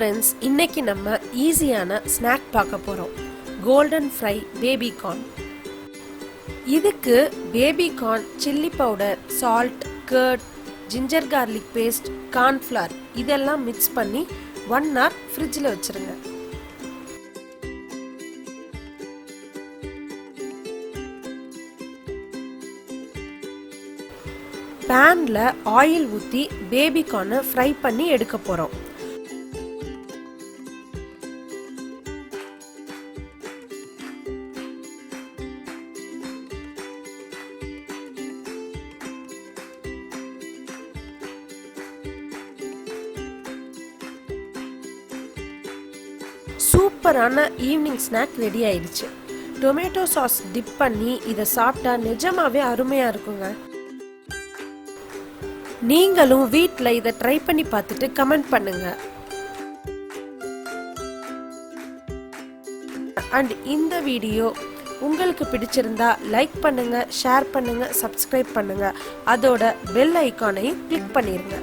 Friends, இன்னைக்கு நம்ம ஈஸியான ஸ்நாக் பார்க்க போகிறோம். Golden fry baby corn. இதுக்கு baby corn, chilli powder, salt, curd, ginger garlic paste, cornflour இதெல்லாம் மிக்ஸ் பண்ணி 1 hour ஃப்ரிட்ஜில் வச்சுருங்க. பேனில் ஆயில் ஊற்றி பேபிகார்னை ஃப்ரை பண்ணி எடுக்க போகிறோம். சூப்பரான ஈவினிங் ஸ்நாக் ரெடி ஆயிடுச்சு. டொமேட்டோ சாஸ் டிப் பண்ணி இதை சாப்பிட்டா நிஜமாவே அருமையாக இருக்குங்க. நீங்களும் வீட்டில் இதை ட்ரை பண்ணி பார்த்துட்டு கமெண்ட் பண்ணுங்க. அண்ட் இந்த வீடியோ உங்களுக்கு பிடிச்சிருந்தா லைக் பண்ணுங்க, ஷேர் பண்ணுங்க, சப்ஸ்கிரைப் பண்ணுங்க. அதோட பெல் ஐகானையும் கிளிக் பண்ணிருங்க.